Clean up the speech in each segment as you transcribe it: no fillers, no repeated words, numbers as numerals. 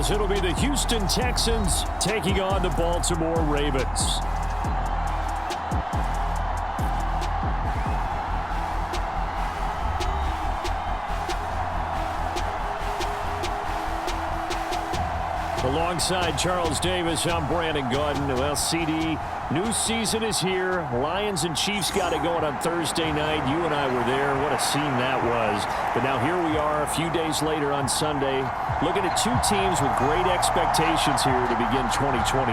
as it'll be the Houston Texans taking on the Baltimore Ravens. Alongside Charles Davis, I'm Brandon Gaudin. Well, CD, new season is here. Lions and Chiefs got it going on Thursday night. You and I were there. What a scene that was. But now here we are a few days later on Sunday, looking at two teams with great expectations here to begin 2023.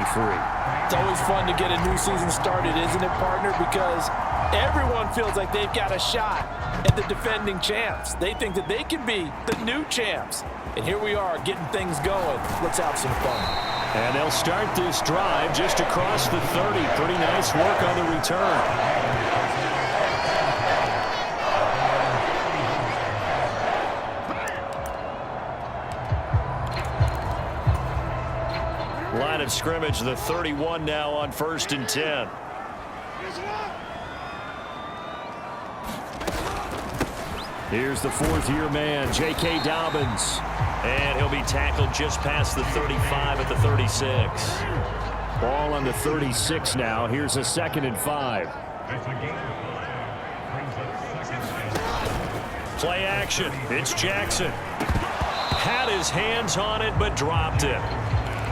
It's always fun to get a new season started, isn't it, partner? Because everyone feels like they've got a shot at the defending champs. They think that they can be the new champs. And here we are getting things going. Let's have some fun. And they'll start this drive just across the 30. Pretty nice work on the return. Line of scrimmage, the 31 now on 1st and 10. Here's the fourth-year man, J.K. Dobbins. And he'll be tackled just past the 35 at the 36. Ball on the 36 now. Here's a 2nd and 5. Play action. It's Jackson. Had his hands on it, but dropped it.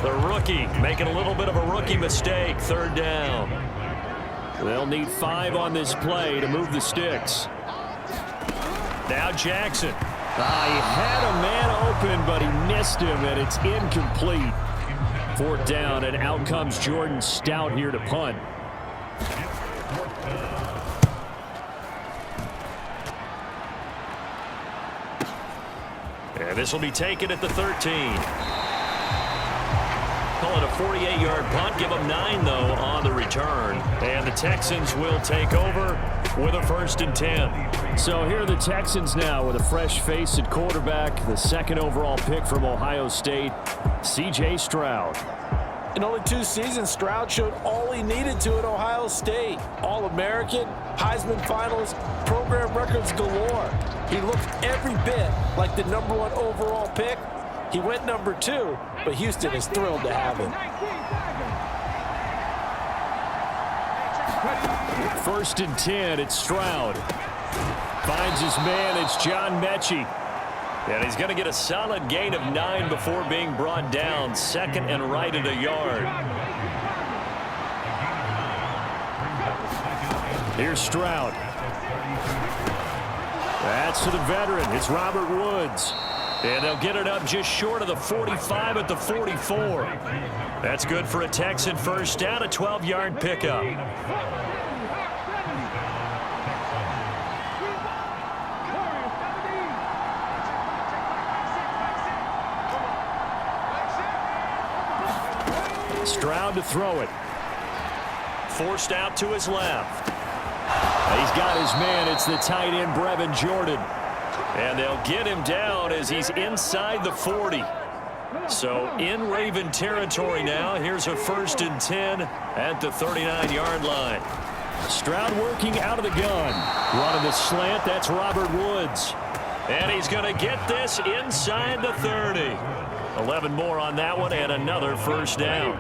The rookie making a little bit of a rookie mistake. 3rd down. They'll need 5 on this play to move the sticks. Now Jackson. He had a man open, but he missed him, and it's incomplete. 4th down, and out comes Jordan Stout here to punt. And this will be taken at the 13. Call it a 48-yard punt. Give them 9, though, on the return. And the Texans will take over with a 1st and 10. So here are the Texans now with a fresh face at quarterback. The 2nd overall pick from Ohio State, C.J. Stroud. In only 2 seasons, Stroud showed all he needed to at Ohio State. All-American, Heisman Finals, program records galore. He looked every bit like the #1 overall pick. He went number 2, but Houston is thrilled to have him. 1st and 10, it's Stroud. Finds his man, it's John Mechie. And he's going to get a solid gain of 9 before being brought down. 2nd and right at a yard. Here's Stroud. That's to the veteran. It's Robert Woods. And they'll get it up just short of the 45 at the 44. That's good for a Texan 1st down, a 12-yard pickup. Stroud to throw it. Forced out to his left. He's got his man. It's the tight end, Brevin Jordan. And they'll get him down as he's inside the 40. So in Raven territory now. Here's a 1st and 10 at the 39-yard line. Stroud working out of the gun. Running the slant. That's Robert Woods. And he's going to get this inside the 30. 11 more on that one and another 1st down.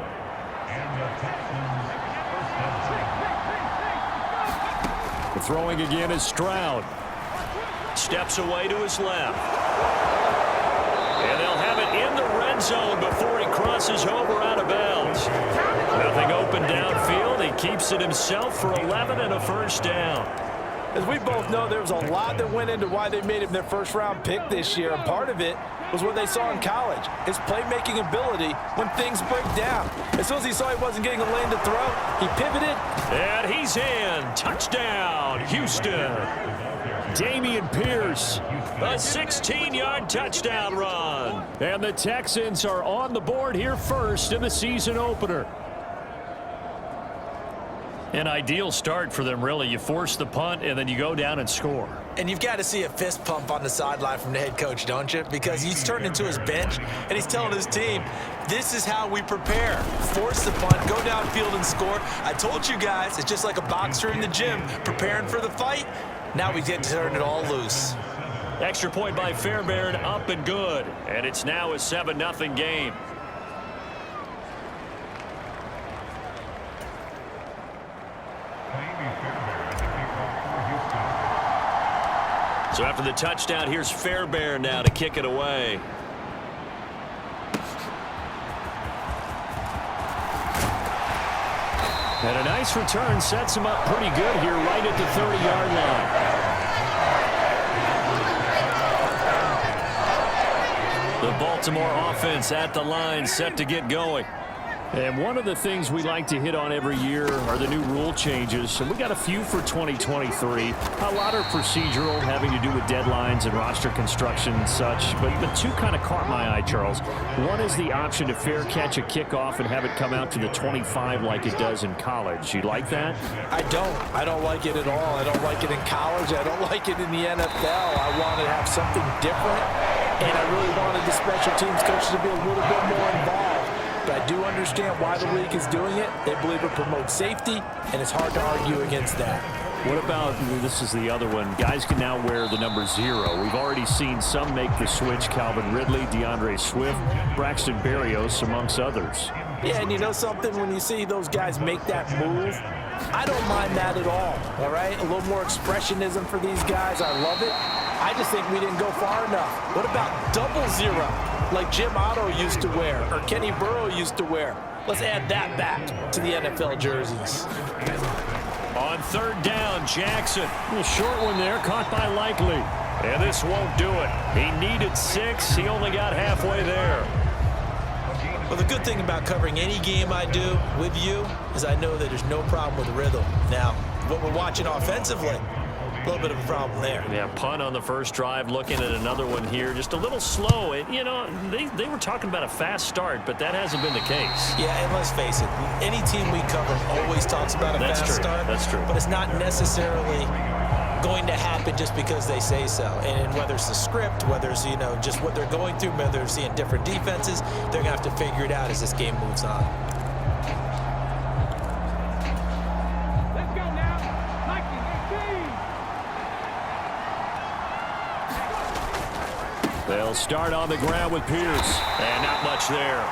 The throwing again is Stroud. Steps away to his left. And they'll have it in the red zone before he crosses over out of bounds. Nothing open downfield. He keeps it himself for 11 and a 1st down. As we both know, there was a lot that went into why they made him their 1st-round pick this year. And part of it was what they saw in college, his playmaking ability when things break down. As soon as he saw he wasn't getting a lane to throw, he pivoted. And he's in. Touchdown, Houston. Dameon Pierce, a 16-yard touchdown run. And the Texans are on the board here first in the season opener. An ideal start for them, really. You force the punt, and then you go down and score. And you've got to see a fist pump on the sideline from the head coach, don't you? Because he's turned into his bench, and he's telling his team, this is how we prepare. Force the punt, go downfield and score. I told you guys, it's just like a boxer in the gym preparing for the fight. Now we get to turn it all loose. Extra point by Fairbairn, up and good. And it's now a 7-0 game. So after the touchdown, here's Fairbairn now to kick it away. And a nice return sets him up pretty good here right at the 30-yard line. The Baltimore offense at the line, set to get going. And one of the things we like to hit on every year are the new rule changes. And we got a few for 2023. A lot are procedural, having to do with deadlines and roster construction and such. But two kind of caught my eye, Charles. One is the option to fair catch a kickoff and have it come out to the 25 like it does in college. You like that? I don't like it at all. I don't like it in college. I don't like it in the NFL. I want to have something different. And I really wanted the special teams coaches to be a little bit more involved. But I do understand why the league is doing it. They believe it promotes safety, and it's hard to argue against that. What about, this is the other one, guys can now wear the number 0. We've already seen some make the switch, Calvin Ridley, DeAndre Swift, Braxton Berrios, amongst others. Yeah, and you know something? When you see those guys make that move, I don't mind that at all right? A little more expressionism for these guys. I love it. I just think we didn't go far enough. What about 00, like Jim Otto used to wear or Kenny Burrow used to wear? Let's add that back to the NFL jerseys. On third down, Jackson. A little short one there, caught by Likely. And this won't do it. He needed 6. He only got halfway there. Well, the good thing about covering any game I do with you is I know that there's no problem with rhythm. Now, what we're watching offensively, a little bit of a problem there. Yeah, punt on the first drive, looking at another one here. Just a little slow. And, you know, they were talking about a fast start, but that hasn't been the case. Yeah, and let's face it, any team we cover always talks about a fast start. That's true. But it's not necessarily going to happen just because they say so. And whether it's the script, whether it's, you know, just what they're going through, whether they're seeing different defenses, they're going to have to figure it out as this game moves on. Let's go now. 19-18. They'll start on the ground with Pierce. And not much there.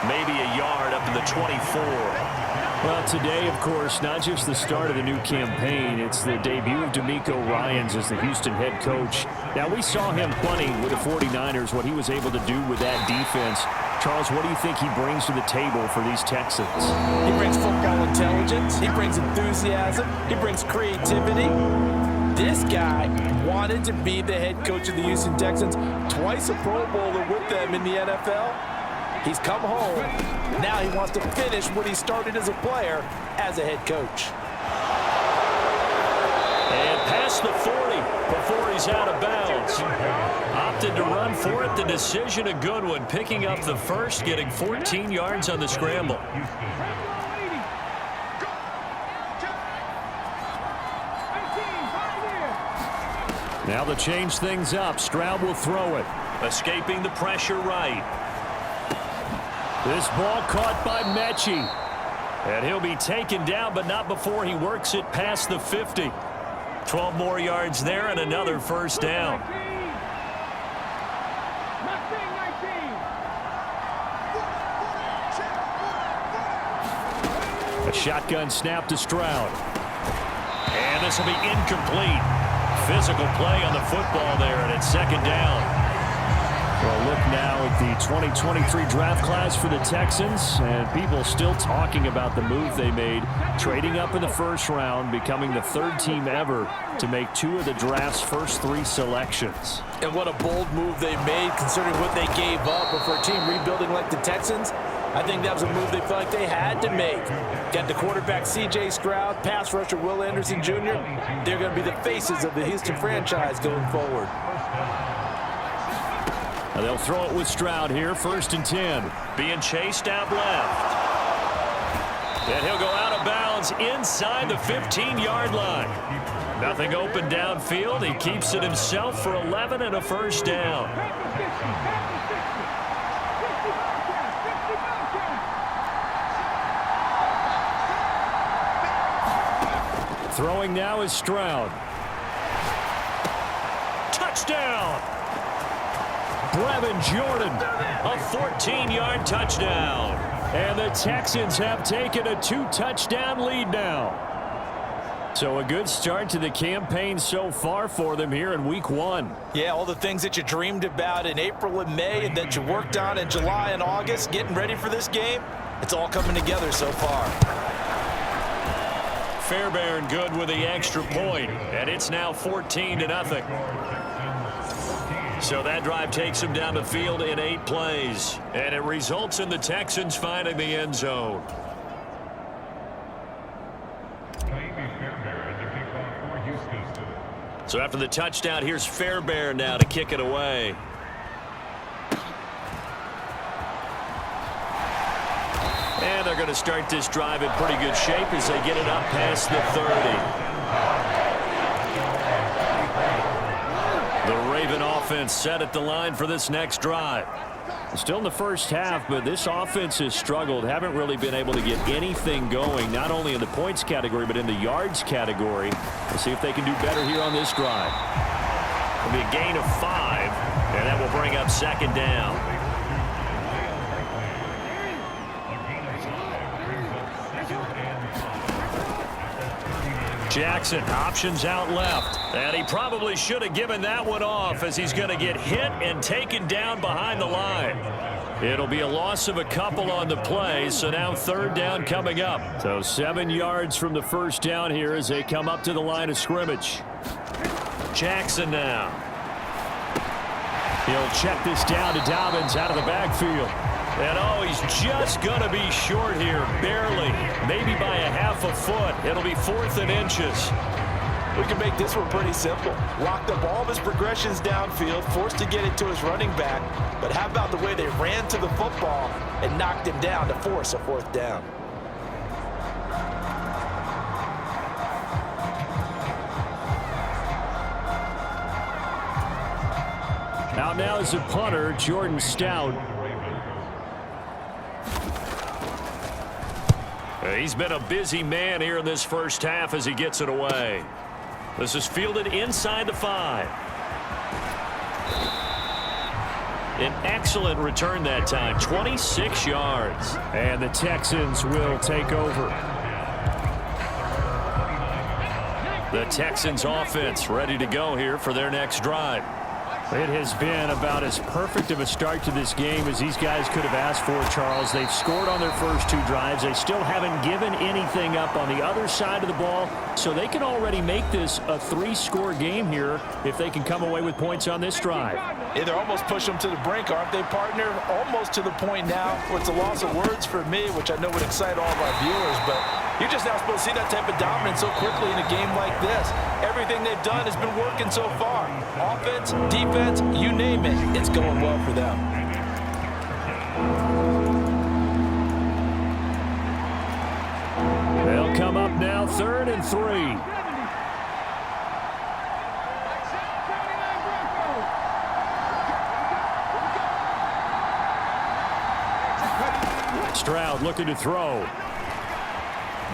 Maybe a yard up to the 24. Well, today, of course, not just the start of the new campaign. It's the debut of DeMeco Ryans as the Houston head coach. Now, we saw him plenty with the 49ers, what he was able to do with that defense. Charles, what do you think he brings to the table for these Texans? He brings football intelligence. He brings enthusiasm. He brings creativity. This guy wanted to be the head coach of the Houston Texans, twice a Pro Bowler with them in the NFL. He's come home. Now he wants to finish what he started as a player as a head coach. And past the 40 before he's out of bounds. Opted to run for it. The decision a good one. Picking up the first, getting 14 yards on the scramble. Now to change things up. Stroud will throw it. Escaping the pressure right. This ball caught by Mechie. And he'll be taken down, but not before he works it past the 50. 12 more yards there and another first down. A shotgun snap to Stroud. And this will be incomplete. Physical play on the football there, and it's second down. Well, look now at the 2023 draft class for the Texans, and people still talking about the move they made, trading up in the first round, becoming the third team ever to make 2 of the draft's first 3 selections. And what a bold move they made, considering what they gave up. But for a team rebuilding like the Texans, I think that was a move they felt like they had to make. Got the quarterback C.J. Stroud, pass rusher Will Anderson Jr. They're going to be the faces of the Houston franchise going forward. They'll throw it with Stroud here, 1st and 10. Being chased out left. And he'll go out of bounds inside the 15-yard line. Nothing open downfield. He keeps it himself for 11 and a first down. Throwing now is Stroud. touchdown. Brevin Jordan, a 14-yard touchdown. And the Texans have taken a 2-touchdown lead now. So a good start to the campaign so far for them here in week 1. Yeah, all the things that you dreamed about in April and May and that you worked on in July and August, getting ready for this game, it's all coming together so far. Fairbairn good with the extra point, and it's now 14-0. So that drive takes them down the field in 8 plays, and it results in the Texans finding the end zone. So after the touchdown, here's Fairbairn now to kick it away. And they're going to start this drive in pretty good shape as they get it up past the 30. The Raven offense set at the line for this next drive. Still in the first half, but this offense has struggled. Haven't really been able to get anything going, not only in the points category, but in the yards category. We'll see if they can do better here on this drive. It'll be a gain of 5, and that will bring up 2nd down. Jackson options out left, and he probably should have given that one off as he's going to get hit and taken down behind the line. It'll be a loss of a couple on the play, so now 3rd down coming up. So 7 yards from the first down here as they come up to the line of scrimmage. Jackson now. He'll check this down to Dobbins out of the backfield. And oh, he's just going to be short here, barely, maybe by a half a foot. It'll be 4th and inches. We can make this one pretty simple. Locked up all of his progressions downfield, forced to get it to his running back. But how about the way they ran to the football and knocked him down to force a 4th down? Out now is the punter, Jordan Stout. He's been a busy man here in this first half as he gets it away. This is fielded inside the 5. An excellent return that time, 26 yards. And the Texans will take over. The Texans offense ready to go here for their next drive. It has been about as perfect of a start to this game as these guys could have asked for, Charles. They've scored on their first 2 drives. They still haven't given anything up on the other side of the ball, so they can already make this a 3-score game here if they can come away with points on this drive. Yeah, they're almost pushing them to the brink, aren't they, partner? Almost to the point now where it's a loss of words for me, which I know would excite all of our viewers, but you're just now supposed to see that type of dominance so quickly in a game like this. Everything they've done has been working so far. Offense, defense, you name it, it's going well for them. They'll come up now 3rd and 3. Stroud looking to throw.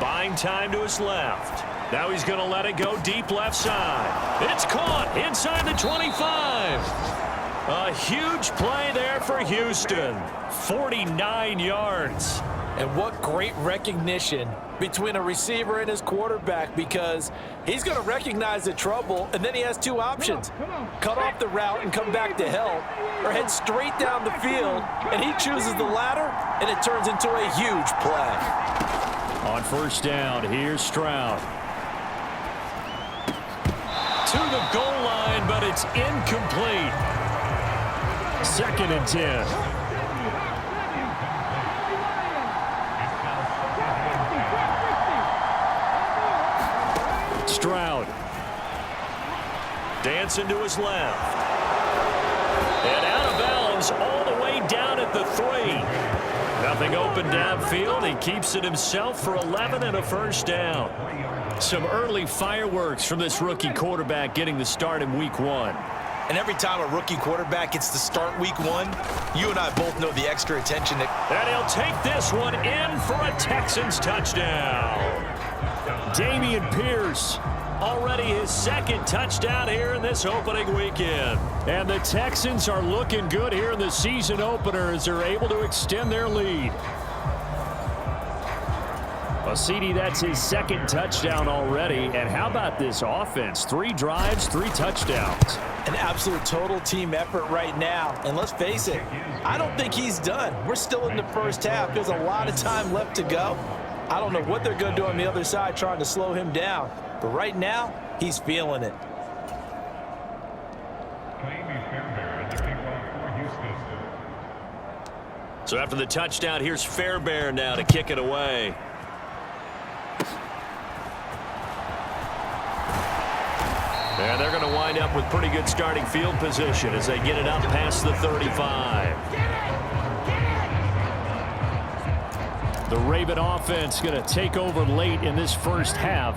Buying time to his left. Now he's going to let it go deep left side. It's caught inside the 25. A huge play there for Houston. 49 yards. And what great recognition between a receiver and his quarterback, because he's going to recognize the trouble, and then he has 2 options. Cut off the route and come back to help, or head straight down the field, and he chooses the latter, and it turns into a huge play. On first down, here's Stroud. To the goal line, but it's incomplete. 2nd and 10. Stroud. Dancing to his left. And out of bounds all the way down at the 3. Nothing open downfield. He keeps it himself for 11 and a first down. Some early fireworks from this rookie quarterback getting the start in week 1. And every time a rookie quarterback gets to start week 1, you and I both know the extra attention that... And he'll take this one in for a Texans touchdown. Dameon Pierce Already his second touchdown here in this opening weekend. And the Texans are looking good here in the season opener as they're able to extend their lead. Well, CD, that's his second touchdown already. And how about this offense? 3 drives, 3 touchdowns. An absolute total team effort right now. And let's face it, I don't think he's done. We're still in the first half. There's a lot of time left to go. I don't know what they're going to do on the other side trying to slow him down. But right now, he's feeling it. So after the touchdown, here's Fairbairn now to kick it away. And they're going to wind up with pretty good starting field position as they get it up past the 35. The Raven offense going to take over late in this first half.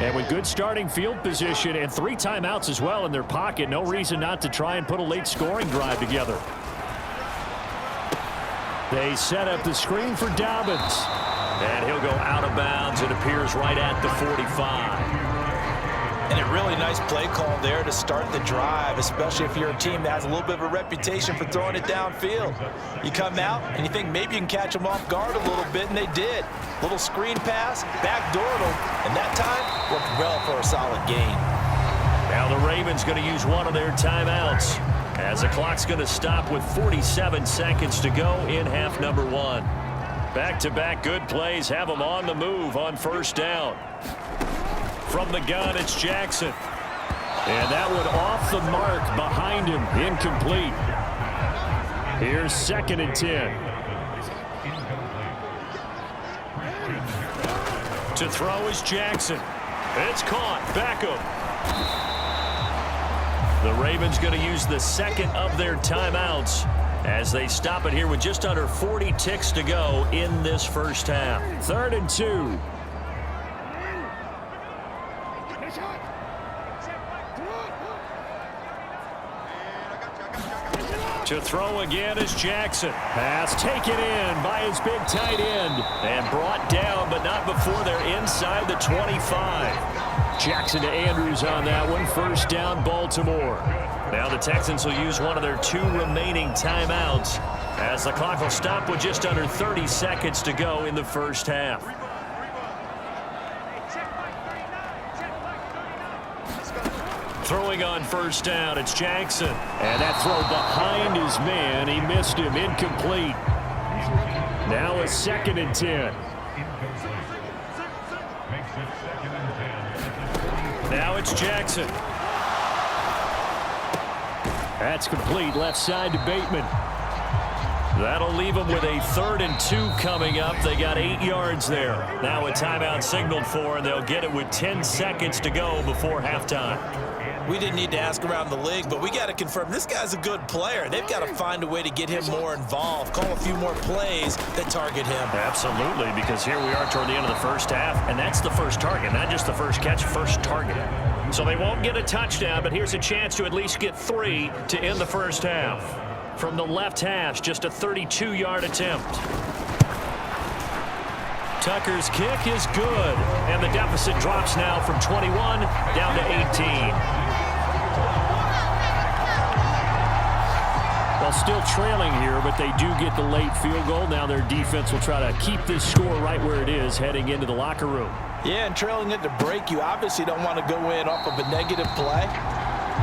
And with good starting field position and 3 timeouts as well in their pocket, no reason not to try and put a late scoring drive together. They set up the screen for Dobbins. And he'll go out of bounds. It appears right at the 45. And a really nice play call there to start the drive, especially if you're a team that has a little bit of a reputation for throwing it downfield. You come out and you think maybe you can catch them off guard a little bit, and they did. Little screen pass, backdoored them, and that time worked well for a solid gain. Now the Ravens going to use one of their timeouts as the clock's going to stop with 47 seconds to go in half number 1. Back-to-back good plays have them on the move on first down. From the gun, it's Jackson. And that one off the mark behind him, incomplete. Here's 2nd and 10. To throw is Jackson. It's caught. Beckham. The Ravens going to use the second of their timeouts as they stop it here with just under 40 ticks to go in this first half. 3rd and 2. To throw again is Jackson. Pass taken in by his big tight end and brought down, but not before they're inside the 25. Jackson to Andrews on that one. First down, Baltimore. Now the Texans will use one of their 2 remaining timeouts as the clock will stop with just under 30 seconds to go in the first half. Throwing on first down, it's Jackson. And that throw behind his man. He missed him. Incomplete. Now a 2nd and 10. Now it's Jackson. That's complete. Left side to Bateman. That'll leave them with a 3rd and 2 coming up. They got 8 yards there. Now a timeout signaled for, and they'll get it with 10 seconds to go before halftime. We didn't need to ask around the league, but we got to confirm this guy's a good player. They've got to find a way to get him more involved, call a few more plays that target him. Absolutely, because here we are toward the end of the first half, and that's the first target, not just the first catch, first target. So they won't get a touchdown, but here's a chance to at least get 3 to end the first half. From the left hash, just a 32-yard attempt. Tucker's kick is good, and the deficit drops now from 21 down to 18. Well, still trailing here, but they do get the late field goal. Now their defense will try to keep this score right where it is heading into the locker room. Yeah, and trailing it to break, you obviously don't want to go in off of a negative play.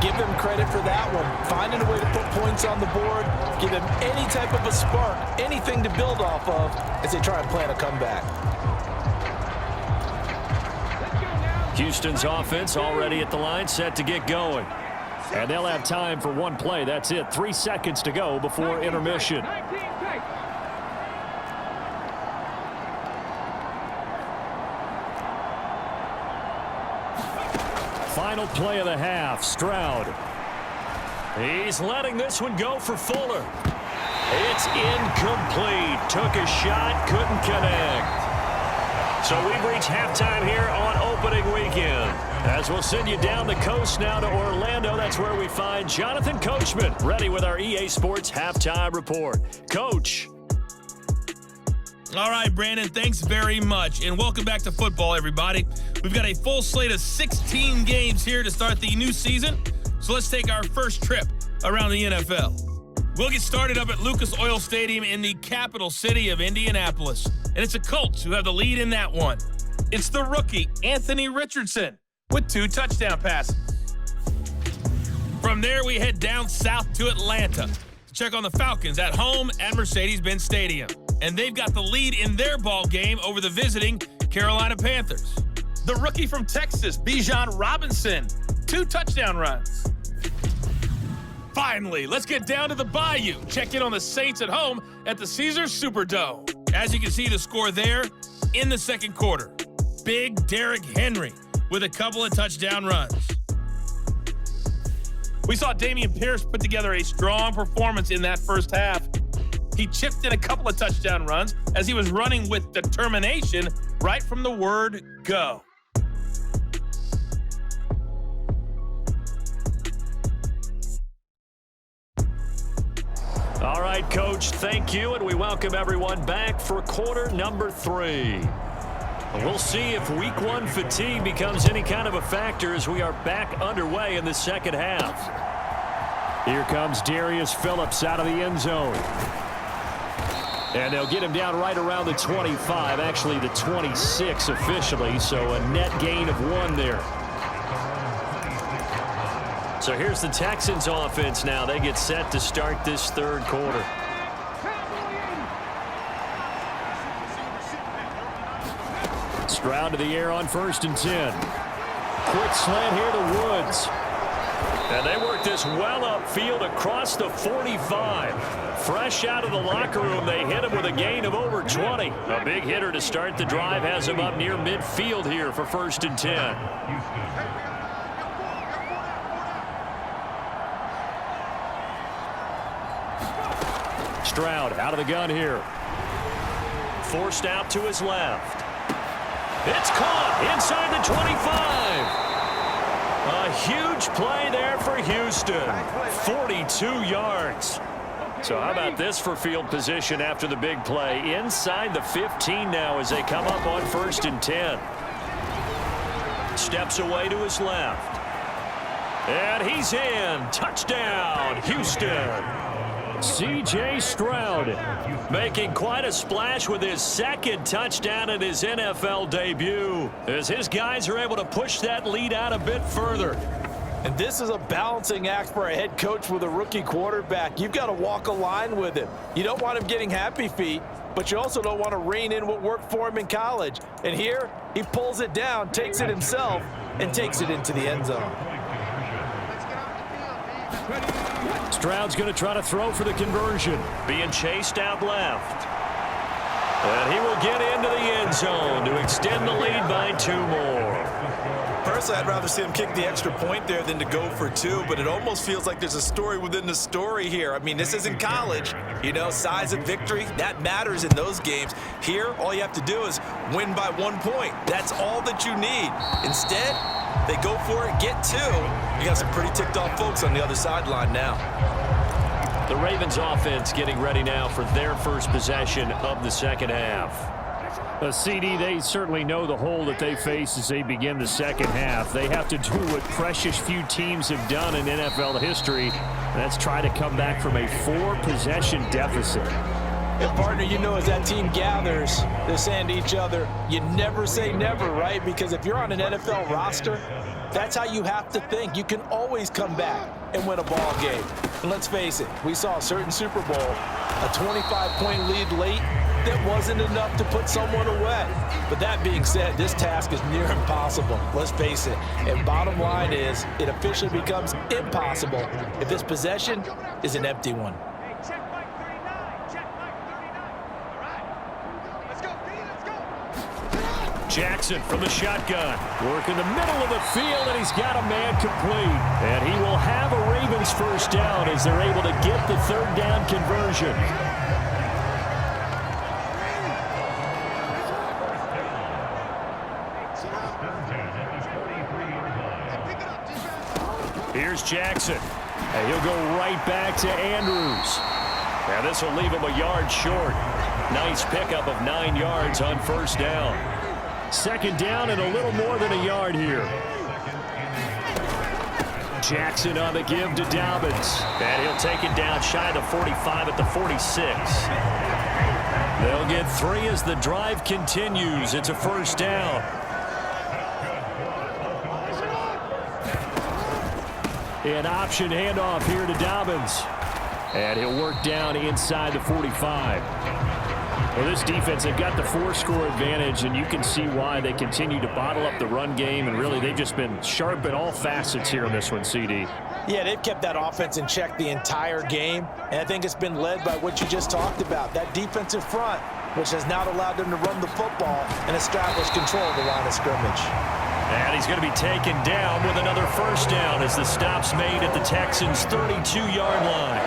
Give them credit for that one. Finding a way to put points on the board, give them any type of a spark, anything to build off of as they try and plan a comeback. Houston's offense already at the line, set to get going. And they'll have time for one play. That's it. 3 seconds to go before intermission. Final play of the half, Stroud. He's letting this one go for Fuller. It's incomplete. Took a shot, couldn't connect. So we've reached halftime here on opening weekend. As we'll send you down the coast now to Orlando, that's where we find Jonathan Coachman, ready with our EA Sports Halftime Report. Coach. All right, Brandon, thanks very much. And welcome back to football, everybody. We've got a full slate of 16 games here to start the new season, so let's take our first trip around the NFL. We'll get started up at Lucas Oil Stadium in the capital city of Indianapolis, and it's the Colts who have the lead in that one. It's the rookie, Anthony Richardson, with 2 touchdown passes. From there, we head down south to Atlanta to check on the Falcons at home at Mercedes-Benz Stadium, and they've got the lead in their ball game over the visiting Carolina Panthers. The rookie from Texas, Bijan Robinson, 2 touchdown runs. Finally, let's get down to the Bayou. Check in on the Saints at home at the Caesars Superdome. As you can see the score there in the second quarter. Big Derrick Henry with a couple of touchdown runs. We saw Dameon Pierce put together a strong performance in that first half. He chipped in a couple of touchdown runs as he was running with determination right from the word go. All right, Coach, thank you, and we welcome everyone back for quarter number 3. We'll see if week 1 fatigue becomes any kind of a factor as we are back underway in the second half. Here comes Darius Phillips out of the end zone. And they'll get him down right around the 25, actually the 26 officially, so a net gain of 1 there. So here's the Texans offense now. They get set to start this third quarter. Stroud to the air on 1st and 10. Quick slant here to Woods. And they work this well upfield across the 45. Fresh out of the locker room, they hit him with a gain of over 20. A big hitter to start the drive has him up near midfield here for 1st and 10. Stroud out of the gun here. Forced out to his left. It's caught inside the 25. A huge play there for Houston. 42 yards. So how about this for field position after the big play? Inside the 15 now as they come up on 1st and 10. Steps away to his left. And he's in. Touchdown, Houston. C.J. Stroud making quite a splash with his 2nd touchdown in his NFL debut as his guys are able to push that lead out a bit further. And this is a balancing act for a head coach with a rookie quarterback. You've got to walk a line with him. You don't want him getting happy feet, but you also don't want to rein in what worked for him in college. And here, he pulls it down, takes it himself, and takes it into the end zone. Stroud's going to try to throw for the conversion. Being chased out left. And he will get into the end zone to extend the lead by 2 more. Personally, I'd rather see him kick the extra point there than to go for 2, but it almost feels like there's a story within the story here. I mean, this isn't college. You know, size of victory, that matters in those games. Here, all you have to do is win by 1 point. That's all that you need. Instead, they go for it, get 2. You got some pretty ticked off folks on the other sideline now. The Ravens offense getting ready now for their first possession of the second half. CD, they certainly know the hole that they face as they begin the second half. They have to do what precious few teams have done in NFL history. That's try to come back from a 4-possession deficit. And partner, you know, as that team gathers, they're saying to each other, you never say never, right? Because if you're on an NFL roster, that's how you have to think. You can always come back and win a ball game. And let's face it, we saw a certain Super Bowl, a 25-point lead late, that wasn't enough to put someone away. But that being said, this task is near impossible. Let's face it. And bottom line is, it officially becomes impossible if this possession is an empty one. Jackson from the shotgun. Working the middle of the field, and he's got a man complete. And he will have a Ravens first down as they're able to get the 3rd down conversion. Here's Jackson. And he'll go right back to Andrews. Now this will leave him a yard short. Nice pickup of 9 yards on 1st down. Second down and a little more than a yard here. Jackson on the give to Dobbins. And he'll take it down shy of the 45 at the 46. They'll get 3 as the drive continues. It's a first down. An option handoff here to Dobbins. And he'll work down inside the 45. Well, this defense, they've got the 4-score advantage, and you can see why they continue to bottle up the run game, and really they've just been sharp at all facets here in this one, CD. Yeah, they've kept that offense in check the entire game, and I think it's been led by what you just talked about, that defensive front, which has now allowed them to run the football and establish control of the line of scrimmage. And he's going to be taken down with another first down as the stop's made at the Texans' 32-yard line.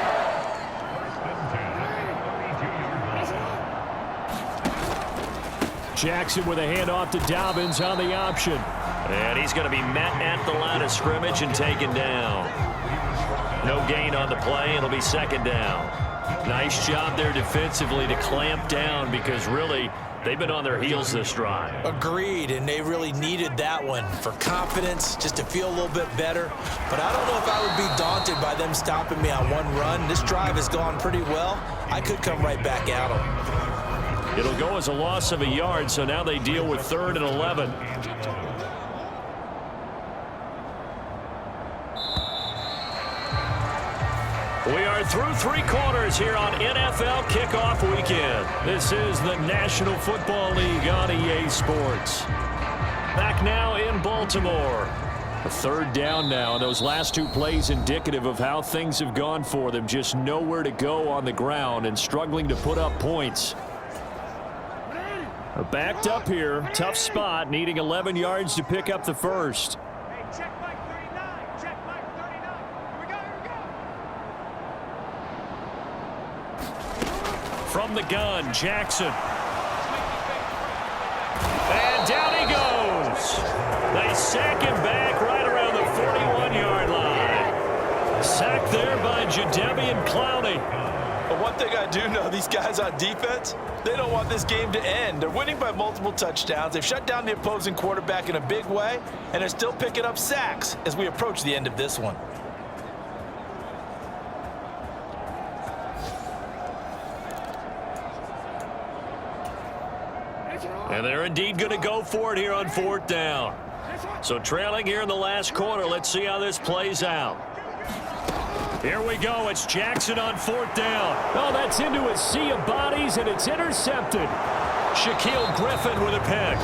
Jackson with a handoff to Dobbins on the option. And he's going to be met at the line of scrimmage and taken down. No gain on the play. It'll be second down. Nice job there defensively to clamp down because really they've been on their heels this drive. Agreed, and they really needed that one for confidence, just to feel a little bit better. But I don't know if I would be daunted by them stopping me on one run. This drive has gone pretty well. I could come right back at them. It'll go as a loss of a yard, so now they deal with 3rd and 11. We are through 3 quarters here on NFL Kickoff Weekend. This is the National Football League on EA Sports. Back now in Baltimore. A 3rd down now. Those last 2 plays indicative of how things have gone for them. Just nowhere to go on the ground and struggling to put up points. Backed up here. Tough spot. Needing 11 yards to pick up the first. Hey, check Mike 39. Check Mike 39. Here we go, here we go. From the gun, Jackson. And down he goes. They sack him back right around the 41-yard line. Sacked there by Jadeveon Clowney. But one thing I do know, these guys on defense, they don't want this game to end. They're winning by multiple touchdowns. They've shut down the opposing quarterback in a big way, and they're still picking up sacks as we approach the end of this one. And they're indeed going to go for it here on 4th down. So trailing here in the last quarter, let's see how this plays out. Here we go. It's Jackson on 4th down. Oh, that's into a sea of bodies, and it's intercepted. Shaquille Griffin with a pick.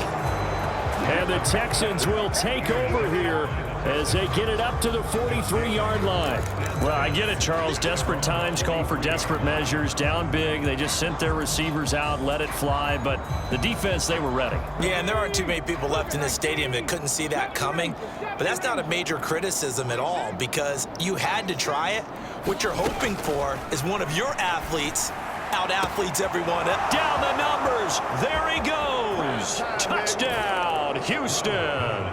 And the Texans will take over here as they get it up to the 43-yard line. Well, I get it, Charles. Desperate times call for desperate measures. Down big. They just sent their receivers out, let it fly. But the defense, they were ready. Yeah, and there aren't too many people left in this stadium that couldn't see that coming. But that's not a major criticism at all because you had to try it. What you're hoping for is one of your athletes out-athletes everyone else. Down the numbers. There he goes. Touchdown, Houston.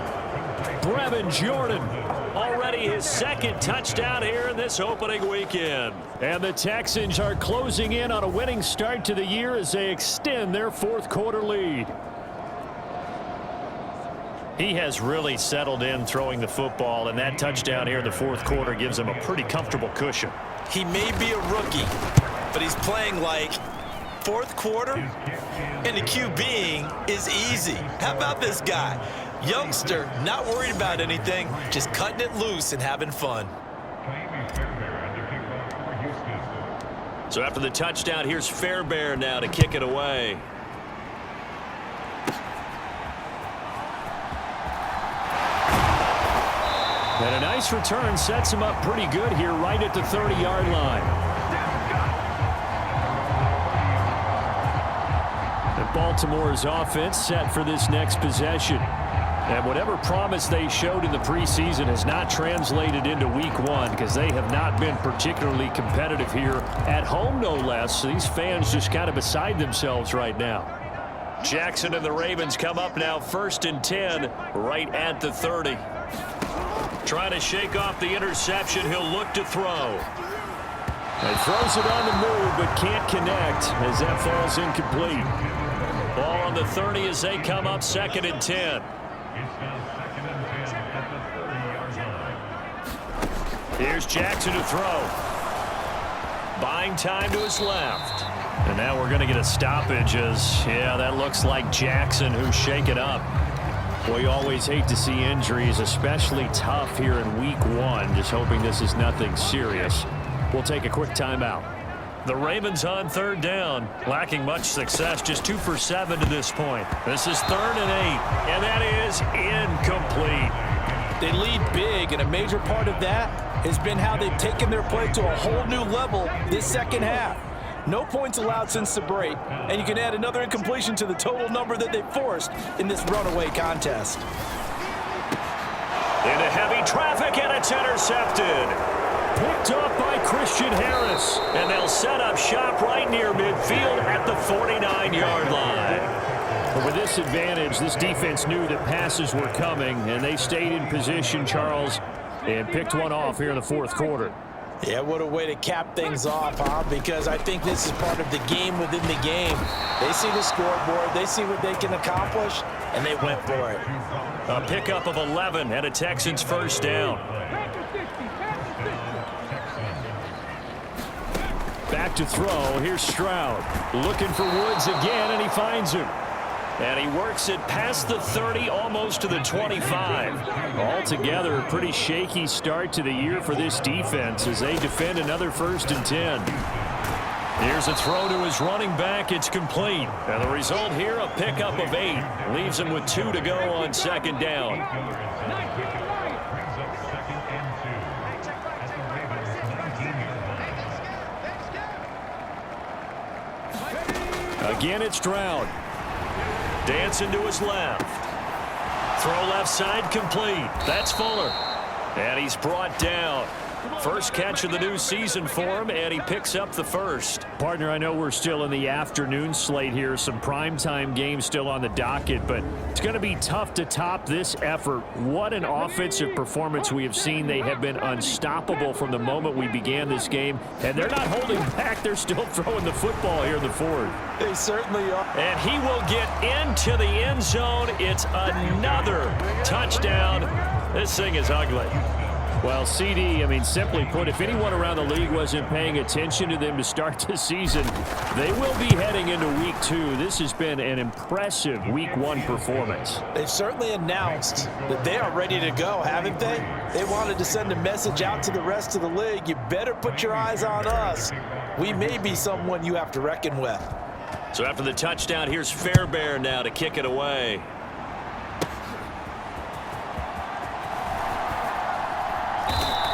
Brevin Jordan, already his 2nd touchdown here in this opening weekend. And the Texans are closing in on a winning start to the year as they extend their 4th quarter lead. He has really settled in throwing the football, and that touchdown here in the 4th quarter gives him a pretty comfortable cushion. He may be a rookie, but he's playing like 4th quarter, and the QBing is easy. How about this guy? Youngster, not worried about anything, just cutting it loose and having fun. So after the touchdown, here's Fairbairn now to kick it away. And a nice return sets him up pretty good here right at the 30-yard line. And Baltimore's offense set for this next possession. And whatever promise they showed in the preseason has not translated into week 1 because they have not been particularly competitive here at home, no less. So these fans just kind of beside themselves right now. Jackson and the Ravens come up now 1st and 10 right at the 30. Trying to shake off the interception. He'll look to throw. And throws it on the move but can't connect as that falls incomplete. Ball on the 30 as they come up 2nd and 10. Here's Jackson to throw. Buying time to his left. And now we're going to get a stoppage as, yeah, that looks like Jackson who's shaken up. Well, you always hate to see injuries, especially tough here in week 1. Just hoping this is nothing serious. We'll take a quick timeout. The Ravens on 3rd down, lacking much success, just 2 for 7 to this point. This is 3rd and 8, and that is incomplete. They lead big, and a major part of that has been how they've taken their play to a whole new level this second half. No points allowed since the break, and you can add another incompletion to the total number that they forced in this runaway contest. Into heavy traffic, and it's intercepted. Picked up by Christian Harris, and they'll set up shop right near midfield at the 49-yard line. But with this advantage, this defense knew that passes were coming, and they stayed in position, Charles, and picked one off here in the 4th quarter. Yeah, what a way to cap things off, huh? Because I think this is part of the game within the game. They see the scoreboard, they see what they can accomplish, and they went for it. A pickup of 11 and a Texans first down. Back to throw. Here's Stroud. Looking for Woods again, and he finds him. And he works it past the 30, almost to the 25. Altogether, a pretty shaky start to the year for this defense as they defend another 1st and 10. Here's a throw to his running back. It's complete. And the result here, a pickup of 8. Leaves him with 2 to go on 2nd down. Again, it's Stroud. Dancing to his left. Throw left side complete. That's Fuller. And he's brought down. First catch of the new season for him, and he picks up the first. Partner, I know we're still in the afternoon slate here. Some primetime games still on the docket, but it's going to be tough to top this effort. What an offensive performance we have seen. They have been unstoppable from the moment we began this game, and they're not holding back. They're still throwing the football here in the 4th. They certainly are. And he will get into the end zone. It's another touchdown. This thing is ugly. Well, CD, simply put, if anyone around the league wasn't paying attention to them to start the season, they will be heading into week 2. This has been an impressive week 1 performance. They've certainly announced that they are ready to go, haven't they? They wanted to send a message out to the rest of the league. You better put your eyes on us. We may be someone you have to reckon with. So after the touchdown, here's Fairbairn now to kick it away.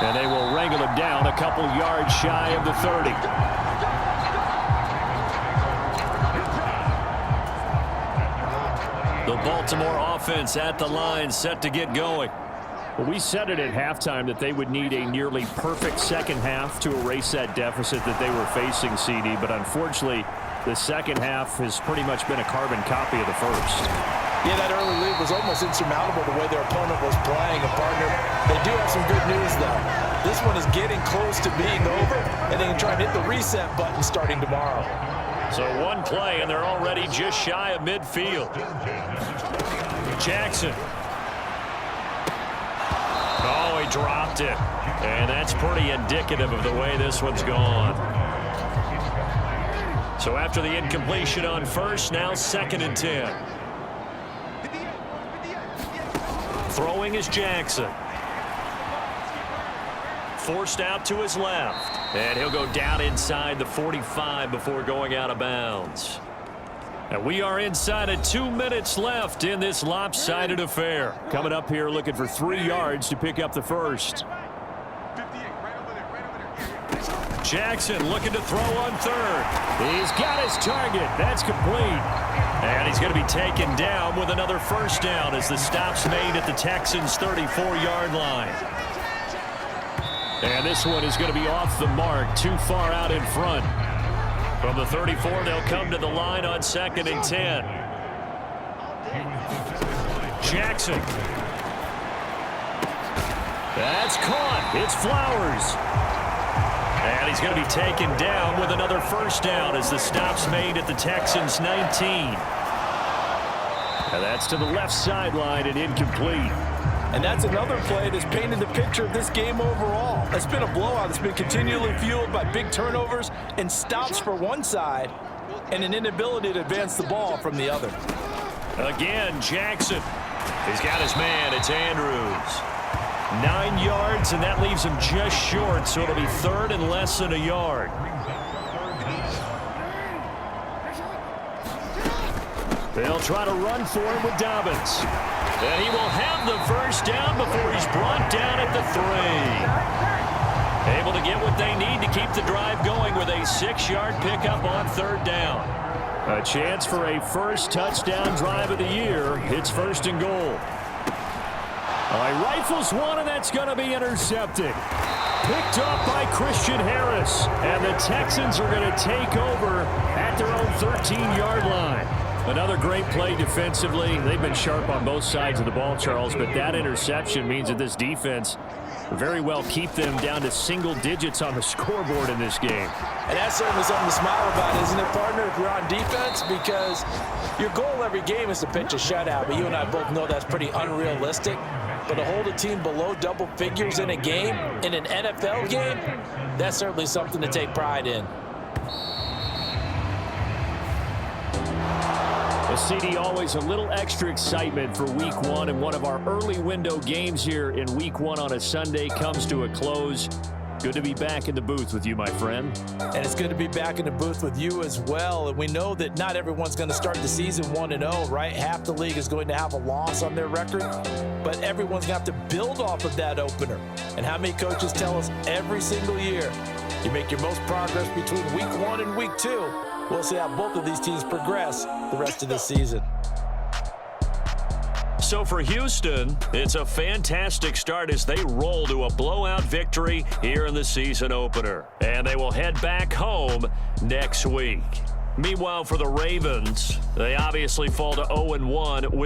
And they will wrangle him down a couple yards shy of the 30. The Baltimore offense at the line, set to get going. Well, we said it at halftime that they would need a nearly perfect second half to erase that deficit that they were facing, CD. But unfortunately, the second half has pretty much been a carbon copy of the first. Yeah, that early lead was almost insurmountable the way their opponent was playing. And, partner, they do have some good news, though. This one is getting close to being over, and they can try and hit the reset button starting tomorrow. So one play, and they're already just shy of midfield. Jackson. Oh, he dropped it. And that's pretty indicative of the way this one's gone. So after the incompletion on first, now 2nd and 10. Throwing is Jackson. Forced out to his left. And he'll go down inside the 45 before going out of bounds. And we are inside of 2 minutes left in this lopsided affair. Coming up here looking for 3 yards to pick up the first. Jackson looking to throw on 3rd. He's got his target. That's complete. And he's going to be taken down with another first down as the stop's made at the Texans' 34-yard line. And this one is going to be off the mark, too far out in front. From the 34, they'll come to the line on 2nd and 10. Jackson. That's caught. It's Flowers. And he's going to be taken down with another first down as the stop's made at the Texans' 19. And that's to the left sideline and incomplete. And that's another play that's painted the picture of this game overall. It's been a blowout that's been continually fueled by big turnovers and stops for one side and an inability to advance the ball from the other. Again, Jackson. He's got his man. It's Andrews. 9 yards, and that leaves him just short, so it'll be third and less than a yard. They'll try to run for him with Dobbins. And he will have the first down before he's brought down at the 3. Able to get what they need to keep the drive going with a 6-yard pickup on third down. A chance for a first touchdown drive of the year. It's first and goal. He rifles one, and that's going to be intercepted. Picked up by Christian Harris. And the Texans are going to take over at their own 13-yard line. Another great play defensively. They've been sharp on both sides of the ball, Charles, but that interception means that this defense very well keep them down to single digits on the scoreboard in this game. And that's certainly something to smile about, isn't it, partner, if you're on defense? Because your goal every game is to pitch a shutout, but you and I both know that's pretty unrealistic. But to hold a team below double figures in a game, in an NFL game, that's certainly something to take pride in. Well, CD, always a little extra excitement for Week 1, and one of our early window games here in Week 1 on a Sunday comes to a close. Good to be back in the booth with you, my friend. And it's good to be back in the booth with you as well. And we know that not everyone's going to start the season 1-0, right? Half the league is going to have a loss on their record, but everyone's going to have to build off of that opener. And how many coaches tell us every single year, you make your most progress between Week 1 and Week 2. We'll see how both of these teams progress the rest of this season. So for Houston, it's a fantastic start as they roll to a blowout victory here in the season opener. And they will head back home next week. Meanwhile, for the Ravens, they obviously fall to 0-1 with